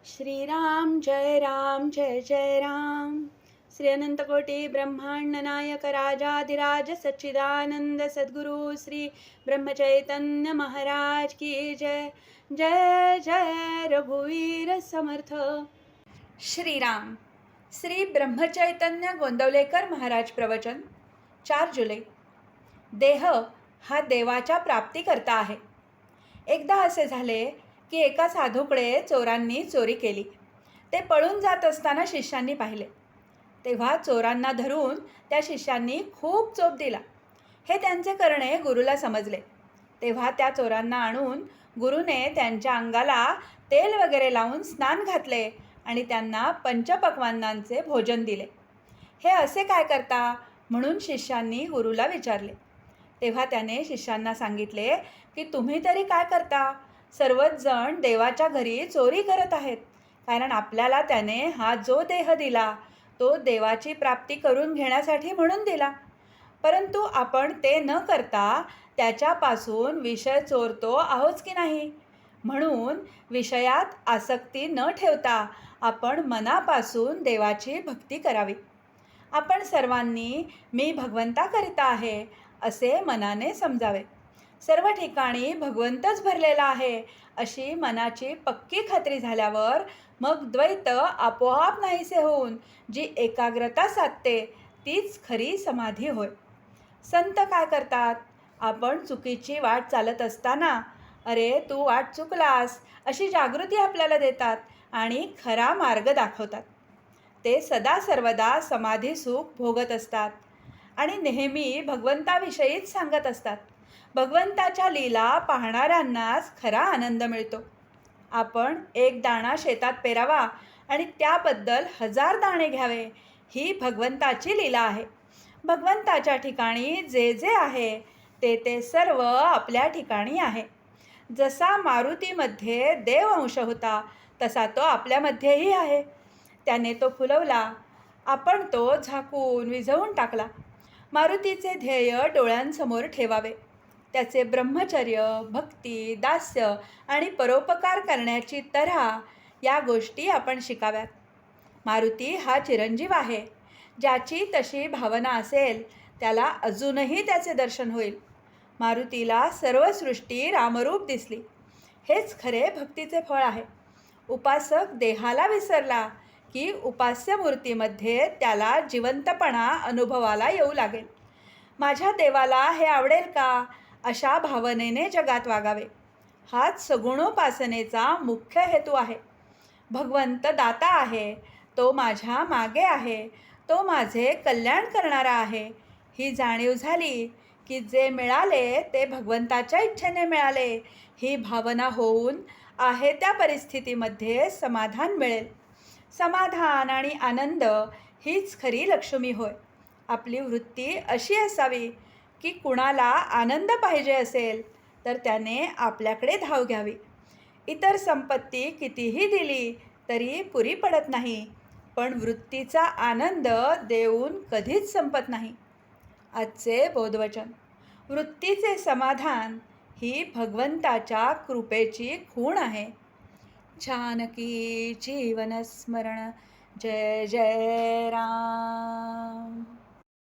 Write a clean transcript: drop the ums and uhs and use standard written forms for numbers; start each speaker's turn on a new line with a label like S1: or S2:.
S1: श्रीराम जय जय राम। श्री अनंतकोटी ब्रह्मांड नायक राजाधिराज सच्चिदानंद सद्गुरु श्री ब्रह्मचैतन्य महाराज की जय। जय जय रघुवीर समर्थ। श्रीराम श्री ब्रह्मचैतन्य गोंदवलेकर महाराज प्रवचन 4 जुलै। देह हा देवाच्या प्राप्तीकरता आहे। एकदा असे झाले की एका साधूकडे चोरांनी चोरी केली। ते पळून जात असताना शिष्यांनी पाहिले, तेव्हा चोरांना धरून त्या शिष्यांनी खूप चोप दिला। हे त्यांचे करणे गुरुला समजले, तेव्हा त्या चोरांना आणून गुरुने त्यांच्या अंगाला तेल वगैरे लावून स्नान घातले आणि त्यांना पंचपक्वान्नांचे भोजन दिले। हे असे काय करता म्हणून शिष्यांनी गुरुला विचारले, तेव्हा त्याने शिष्यांना सांगितले की तुम्ही तरी काय करता? सर्वच जण देवाच्या घरी चोरी करत आहेत, कारण आपल्याला त्याने हा जो देह दिला तो देवाची प्राप्ती करून घेण्यासाठी म्हणून दिला, परंतु आपण ते न करता त्याच्यापासून विषय चोरतो आहोत की नाही? म्हणून विषयात आसक्ती न ठेवता आपण मनापासून देवाची भक्ती करावी। आपण सर्वांनी मी भगवंताकरिता आहे असे मनाने समजावे। सर्व ठिकाणी भगवंतच भरलेला आहे अशी मनाची पक्की खात्री झाल्यावर मग द्वैत आपोआप नाहीसे होऊन जी एकाग्रता साधते तीच खरी समाधी होय। संत काय करतात? आपण चुकीची वाट चालत असताना अरे तू वाट चुकलास अशी जागृती आपल्याला देतात आणि खरा मार्ग दाखवतात। ते सदा सर्वदा समाधी सुख भोगत असतात आणि नेहमी भगवंताविषयीच सांगत असतात। भगवंताच्या लीला पाहणाऱ्यांनाच खरा आनंद मिळतो। आपण एक दाणा शेतात पेरावा आणि त्याबद्दल 1000 दाणे घ्यावे, ही भगवंताची लीला आहे। भगवंताच्या ठिकाणी जे जे आहे ते सर्व आपल्या ठिकाणी आहे। जसा मारुतीमध्ये देव अंश होता तसा तो आपल्यामध्येही आहे। त्याने तो फुलवला, आपण तो झाकून विझवून टाकला। मारुतीचे ध्येय डोळ्यांसमोर ठेवावे। त्याचे ब्रह्मचर्य, भक्ती, दास्य आणि परोपकार करण्याची तऱ्हा या गोष्टी आपण शिकाव्यात। मारुती हा चिरंजीव आहे। ज्याची तशी भावना असेल त्याला अजूनही त्याचे दर्शन होईल। मारुतीला सर्व सृष्टी रामरूप दिसली, हेच खरे भक्तीचे फळ आहे। उपासक देहाला विसरला की उपास्य मूर्तीमध्ये त्याला जिवंतपणा अनुभवाला येऊ लागेल। माझ्या देवाला हे आवडेल का अशा भावनेने जगात वागावे। हाच सगुणोपासनेचा मुख्य हेतू आहे। भगवंत दाता आहे, तो माझ्या मागे आहे, तो माझे कल्याण करणारा आहे, ही जाणीव झाली की जे मिळाले ते भगवंताच्या इच्छेने मिळाले ही भावना होऊन आहे त्या परिस्थितीमध्ये समाधान मिळेल। समाधान आणि आनंद हीच खरी लक्ष्मी होय। आपली वृत्ती अशी असावी की कुणाला आनंद पाहिजे असेल तर त्याने आपल्याकडे धाव घ्यावी। इतर संपत्ती कितीही दिली तरी पुरी पडत नाही, पण वृत्तीचा आनंद देऊन कधीच संपत नाही। आजचे बोधवचन, वृत्तीचे समाधान ही भगवंताच्या कृपेची खूण आहे। जानकी जीवन स्मरण। जय जय राम।